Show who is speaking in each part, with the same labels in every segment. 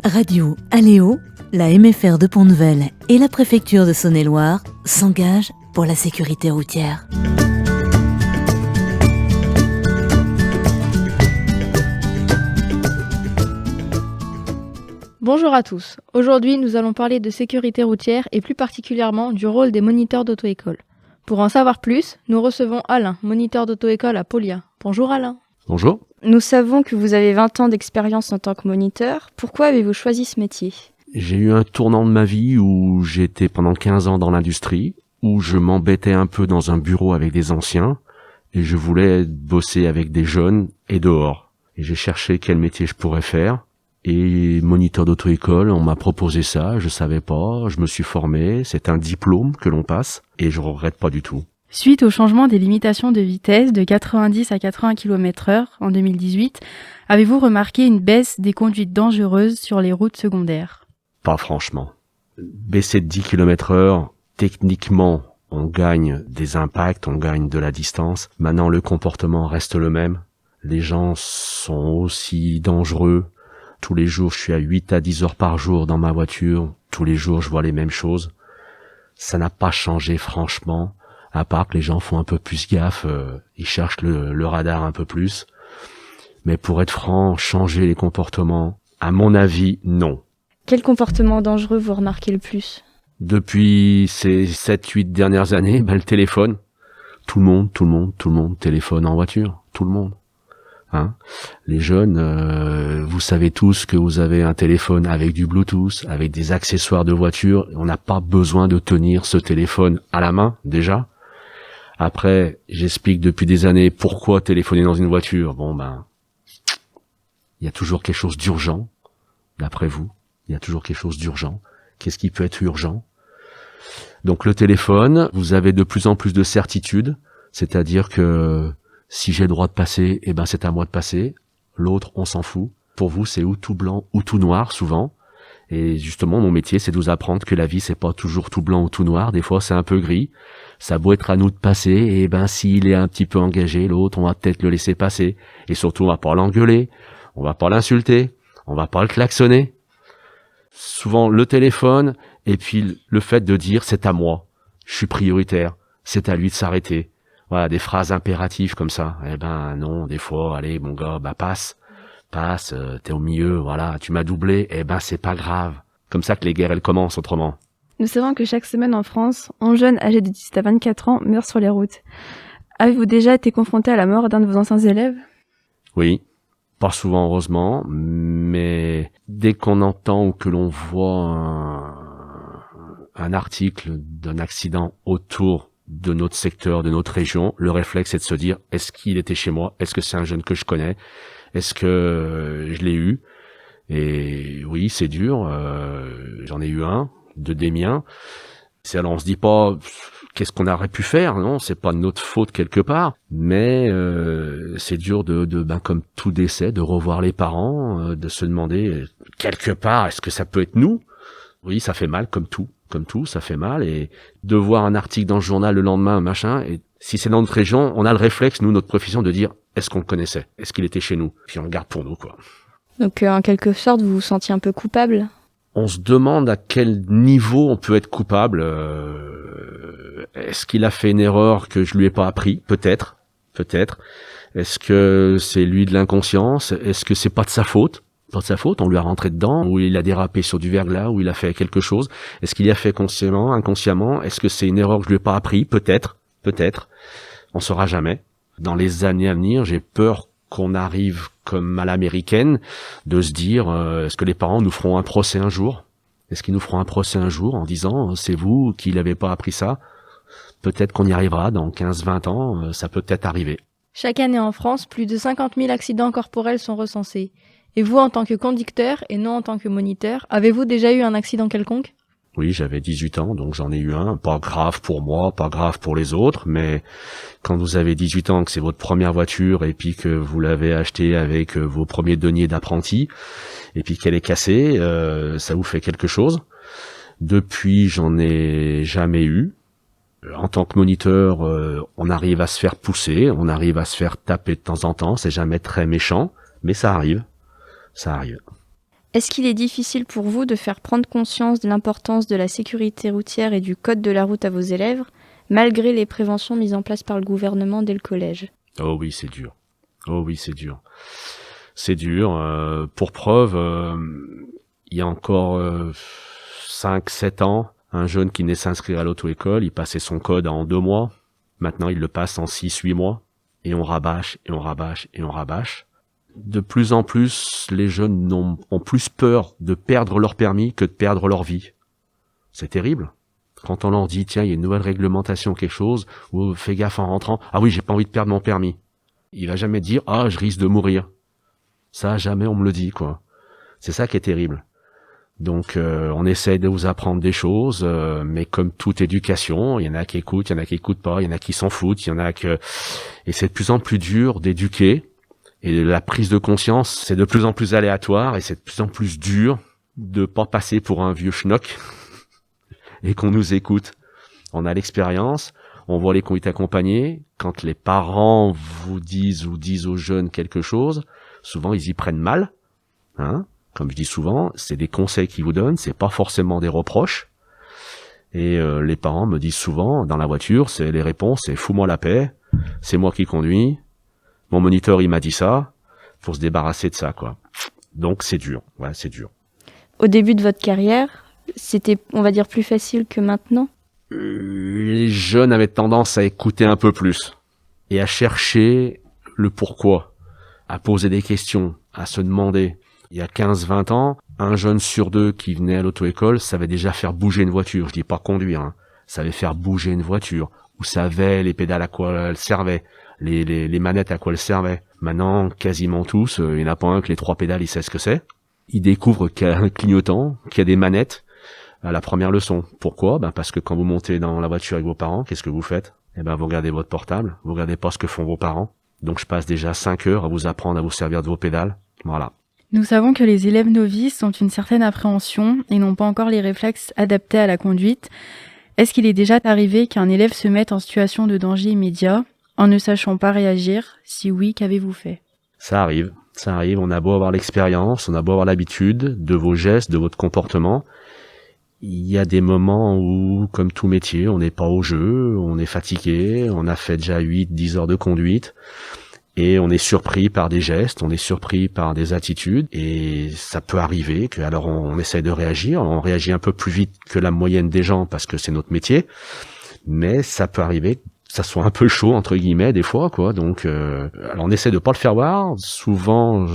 Speaker 1: Radio Aléo, la MFR de Pont-Nouvelle et la préfecture de Saône-et-Loire s'engagent pour la sécurité routière.
Speaker 2: Bonjour à tous. Aujourd'hui, nous allons parler de sécurité routière et plus particulièrement du rôle des moniteurs d'auto-école. Pour en savoir plus, nous recevons Alain, moniteur d'auto-école à Paulia. Bonjour Alain.
Speaker 3: Bonjour.
Speaker 4: Nous savons que vous avez 20 ans d'expérience en tant que moniteur. Pourquoi avez-vous choisi ce métier ?
Speaker 3: J'ai eu un tournant de ma vie où j'étais pendant 15 ans dans l'industrie, où je m'embêtais un peu dans un bureau avec des anciens, et je voulais bosser avec des jeunes et dehors. Et j'ai cherché quel métier je pourrais faire, et moniteur d'auto-école, on m'a proposé ça, je savais pas, je me suis formé, c'est un diplôme que l'on passe, et je regrette pas du tout.
Speaker 2: Suite au changement des limitations de vitesse de 90 à 80 km/h en 2018, avez-vous remarqué une baisse des conduites dangereuses sur les routes secondaires ?
Speaker 3: Pas franchement. Baisser de 10 km/h, techniquement, on gagne des impacts, on gagne de la distance. Maintenant, le comportement reste le même. Les gens sont aussi dangereux. Tous les jours, je suis à 8 à 10 heures par jour dans ma voiture. Tous les jours, je vois les mêmes choses. Ça n'a pas changé, franchement. À part que les gens font un peu plus gaffe, ils cherchent le radar un peu plus. Mais pour être franc, changer les comportements, à mon avis, non.
Speaker 4: Quel comportement dangereux vous remarquez le plus ?
Speaker 3: Depuis ces 7-8 dernières années, le téléphone. Tout le monde téléphone en voiture. Tout le monde. Hein ? Les jeunes, vous savez tous que vous avez un téléphone avec du Bluetooth, avec des accessoires de voiture. On n'a pas besoin de tenir ce téléphone à la main, déjà. Après, j'explique depuis des années pourquoi téléphoner dans une voiture. Il y a toujours quelque chose d'urgent, d'après vous. Il y a toujours quelque chose d'urgent. Qu'est-ce qui peut être urgent ? Donc le téléphone, vous avez de plus en plus de certitude, c'est-à-dire que si j'ai le droit de passer, c'est à moi de passer. L'autre, on s'en fout. Pour vous, c'est ou tout blanc ou tout noir, souvent. Et justement, mon métier, c'est de vous apprendre que la vie, c'est pas toujours tout blanc ou tout noir. Des fois, c'est un peu gris. Ça a beau être à nous de passer, et s'il est un petit peu engagé, l'autre, on va peut-être le laisser passer. Et surtout, on va pas l'engueuler, on va pas l'insulter, on va pas le klaxonner. Souvent, le téléphone, et puis le fait de dire, c'est à moi, je suis prioritaire, c'est à lui de s'arrêter. Voilà, des phrases impératives comme ça. Non, des fois, allez, mon gars, passe, t'es au milieu, voilà, tu m'as doublé, c'est pas grave. Comme ça que les guerres, elles commencent autrement.
Speaker 4: Nous savons que chaque semaine en France, un jeune âgé de 18 à 24 ans meurt sur les routes. Avez-vous déjà été confronté à la mort d'un de vos anciens élèves ?
Speaker 3: Oui, pas souvent heureusement, mais dès qu'on entend ou que l'on voit un article d'un accident autour de notre secteur, de notre région, le réflexe est de se dire, est-ce qu'il était chez moi ? Est-ce que c'est un jeune que je connais ? Est-ce que je l'ai eu ? Et oui, c'est dur, j'en ai eu un, des miens. Alors on se dit pas qu'est-ce qu'on aurait pu faire, non, c'est pas de notre faute quelque part, mais c'est dur de comme tout décès, de revoir les parents, de se demander quelque part est-ce que ça peut être nous ? Oui, ça fait mal comme tout, ça fait mal, et de voir un article dans le journal le lendemain, et si c'est dans notre région, on a le réflexe, nous, notre profession, de dire est-ce qu'on le connaissait ? Est-ce qu'il était chez nous ? Puis on le garde pour nous, quoi.
Speaker 4: Donc en quelque sorte, vous vous sentiez un peu coupable ?
Speaker 3: On se demande à quel niveau on peut être coupable. Est-ce qu'il a fait une erreur que je lui ai pas appris ? Peut-être. Est-ce que c'est lui de l'inconscience ? Est-ce que c'est pas de sa faute ? Pas de sa faute, on lui a rentré dedans, ou il a dérapé sur du verglas, ou il a fait quelque chose. Est-ce qu'il y a fait consciemment, inconsciemment ? Est-ce que c'est une erreur que je lui ai pas appris ? Peut-être. On saura jamais. Dans les années à venir, j'ai peur qu'on arrive comme à l'américaine, de se dire, est-ce que les parents nous feront un procès un jour ? Est-ce qu'ils nous feront un procès un jour en disant, c'est vous qui n'avez pas appris ça ? Peut-être qu'on y arrivera dans 15-20 ans, ça peut peut-être arriver.
Speaker 2: Chaque année en France, plus de 50 000 accidents corporels sont recensés. Et vous, en tant que conducteur et non en tant que moniteur, avez-vous déjà eu un accident quelconque ?
Speaker 3: Oui, j'avais 18 ans, donc j'en ai eu un. Pas grave pour moi, pas grave pour les autres, mais quand vous avez 18 ans, que c'est votre première voiture, et puis que vous l'avez achetée avec vos premiers deniers d'apprenti, et puis qu'elle est cassée, ça vous fait quelque chose. Depuis, j'en ai jamais eu. En tant que moniteur, on arrive à se faire pousser, on arrive à se faire taper de temps en temps, c'est jamais très méchant, mais ça arrive.
Speaker 4: Est-ce qu'il est difficile pour vous de faire prendre conscience de l'importance de la sécurité routière et du code de la route à vos élèves, malgré les préventions mises en place par le gouvernement dès le collège?
Speaker 3: Oh oui, c'est dur. Oh oui, c'est dur. C'est dur. Pour preuve, il y a encore 5-7 ans, un jeune qui venait s'inscrire à l'auto-école, il passait son code en 2 mois. Maintenant, il le passe en 6-8 mois. Et on rabâche, et on rabâche, et on rabâche. De plus en plus, les jeunes ont plus peur de perdre leur permis que de perdre leur vie. C'est terrible. Quand on leur dit, tiens, il y a une nouvelle réglementation, quelque chose, ou fais gaffe en rentrant, ah oui, j'ai pas envie de perdre mon permis. Il va jamais dire, ah, je risque de mourir. Ça, jamais on me le dit, quoi. C'est ça qui est terrible. Donc, on essaie de vous apprendre des choses, mais comme toute éducation, il y en a qui écoutent, il y en a qui écoutent pas, il y en a qui s'en foutent, il y en a que... Et c'est de plus en plus dur d'éduquer. Et la prise de conscience, c'est de plus en plus aléatoire et c'est de plus en plus dur de pas passer pour un vieux schnock et qu'on nous écoute. On a l'expérience, on voit les conduites accompagnées. Quand les parents vous disent ou disent aux jeunes quelque chose, souvent ils y prennent mal. Hein, comme je dis souvent, c'est des conseils qu'ils vous donnent, c'est pas forcément des reproches. Et les parents me disent souvent, dans la voiture, c'est les réponses, c'est fous-moi la paix, c'est moi qui conduis. Mon moniteur, il m'a dit ça, faut se débarrasser de ça, quoi. Donc, c'est dur. Ouais, c'est dur.
Speaker 4: Au début de votre carrière, c'était, on va dire, plus facile que maintenant?
Speaker 3: Les jeunes avaient tendance à écouter un peu plus et à chercher le pourquoi, à poser des questions, à se demander. Il y a 15-20 ans, un jeune sur 2 qui venait à l'auto-école savait déjà faire bouger une voiture. Je dis pas conduire, hein. Savait faire bouger une voiture, ou savait les pédales à quoi elles servaient. Les manettes à quoi elles servaient. Maintenant, quasiment tous, il n'y en a pas un que les 3 pédales, il sait ce que c'est. Il découvre qu'il y a un clignotant, qu'il y a des manettes à la première leçon. Pourquoi? Parce que quand vous montez dans la voiture avec vos parents, qu'est-ce que vous faites? Vous regardez votre portable, vous regardez pas ce que font vos parents. Donc je passe déjà 5 heures à vous apprendre à vous servir de vos pédales. Voilà.
Speaker 2: Nous savons que les élèves novices ont une certaine appréhension et n'ont pas encore les réflexes adaptés à la conduite. Est-ce qu'il est déjà arrivé qu'un élève se mette en situation de danger immédiat en ne sachant pas réagir? Si oui, qu'avez-vous fait?
Speaker 3: Ça arrive. On a beau avoir l'expérience, on a beau avoir l'habitude de vos gestes, de votre comportement. Il y a des moments où, comme tout métier, on n'est pas au jeu, on est fatigué, on a fait déjà 8-10 heures de conduite, et on est surpris par des gestes, on est surpris par des attitudes, et ça peut arriver que, alors on essaie de réagir, on réagit un peu plus vite que la moyenne des gens parce que c'est notre métier, mais ça peut arriver ça soit un peu chaud entre guillemets des fois, quoi. Donc alors on essaie de pas le faire voir. Souvent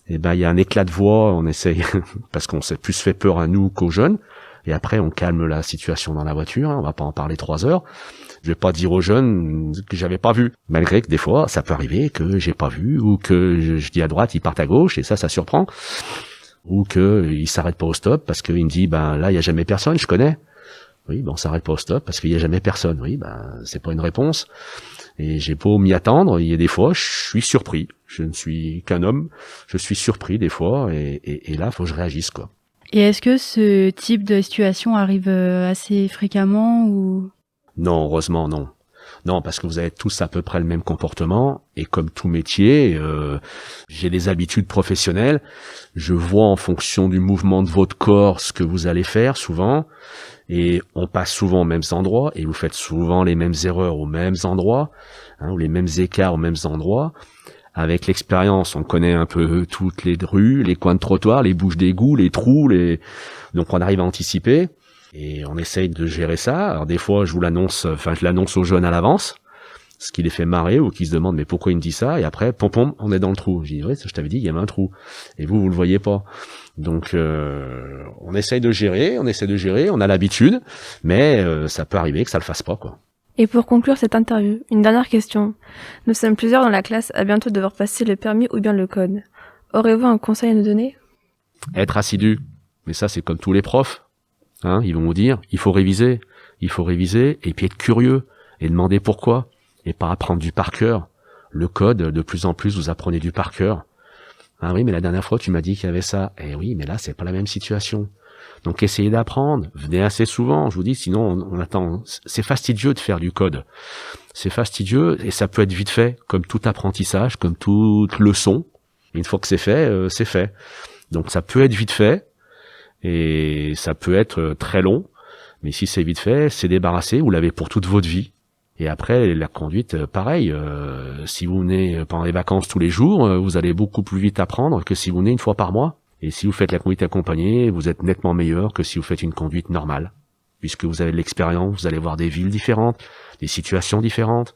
Speaker 3: il y a un éclat de voix, on essaye parce qu'on s'est plus fait peur à nous qu'aux jeunes, et après on calme la situation dans la voiture, hein, on va pas en parler 3 heures. Je vais pas dire aux jeunes que j'avais pas vu, malgré que des fois ça peut arriver que j'ai pas vu, ou que je dis à droite, ils partent à gauche, et ça surprend, ou que ils s'arrêtent pas au stop parce qu'il me dit là il y a jamais personne, je connais. Oui, on s'arrête pas au stop parce qu'il y a jamais personne. Oui, c'est pas une réponse. Et j'ai beau m'y attendre, il y a des fois, je suis surpris. Je ne suis qu'un homme, je suis surpris des fois, et là, faut que je réagisse, quoi.
Speaker 2: Et est-ce que ce type de situation arrive assez fréquemment ou?
Speaker 3: Non, heureusement, non. Non, parce que vous avez tous à peu près le même comportement, et comme tout métier, j'ai des habitudes professionnelles. Je vois en fonction du mouvement de votre corps ce que vous allez faire, souvent. Et on passe souvent aux mêmes endroits, et vous faites souvent les mêmes erreurs aux mêmes endroits, hein, ou les mêmes écarts aux mêmes endroits. Avec l'expérience, on connaît un peu toutes les rues, les coins de trottoir, les bouches d'égout, les trous, donc on arrive à anticiper, et on essaye de gérer ça. Alors des fois, je l'annonce aux jeunes à l'avance, ce qui les fait marrer, ou qui se demandent mais pourquoi il me dit ça, et après, pom, on est dans le trou. Je dis ouais, je t'avais dit, il y avait un trou, et vous le voyez pas. Donc on essaye de gérer, on a l'habitude, mais ça peut arriver que ça le fasse pas, quoi.
Speaker 4: Et pour conclure cette interview, une dernière question. Nous sommes plusieurs dans la classe à bientôt devoir passer le permis ou bien le code. Aurez-vous un conseil à nous donner?
Speaker 3: Être assidu. Mais ça, c'est comme tous les profs. Hein, ils vont vous dire, il faut réviser, et puis être curieux, et demander pourquoi, et pas apprendre du par cœur. Le code, de plus en plus, vous apprenez du par cœur. Ah oui, mais la dernière fois, tu m'as dit qu'il y avait ça. Eh oui, mais là, c'est pas la même situation. Donc, essayez d'apprendre. Venez assez souvent, je vous dis, sinon, on attend. C'est fastidieux de faire du code. C'est fastidieux, et ça peut être vite fait, comme tout apprentissage, comme toute leçon. Une fois que c'est fait, c'est fait. Donc ça peut être vite fait, et ça peut être très long, mais si c'est vite fait, c'est débarrassé, vous l'avez pour toute votre vie. Et après, la conduite, pareil, si vous venez pendant les vacances tous les jours, vous allez beaucoup plus vite apprendre que si vous venez une fois par mois. Et si vous faites la conduite accompagnée, vous êtes nettement meilleur que si vous faites une conduite normale, puisque vous avez de l'expérience, vous allez voir des villes différentes, des situations différentes,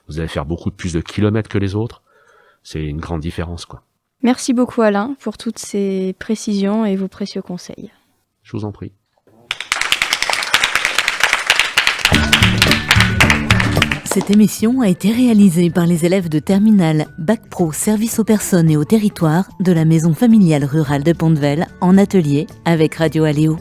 Speaker 3: vous allez faire beaucoup plus de kilomètres que les autres. C'est une grande différence, quoi.
Speaker 4: Merci beaucoup Alain pour toutes ces précisions et vos précieux conseils.
Speaker 3: Je vous en prie.
Speaker 1: Cette émission a été réalisée par les élèves de terminale Bac Pro Service aux personnes et au territoire de la Maison familiale rurale de Pont-de-Vel en atelier avec Radio Aléo.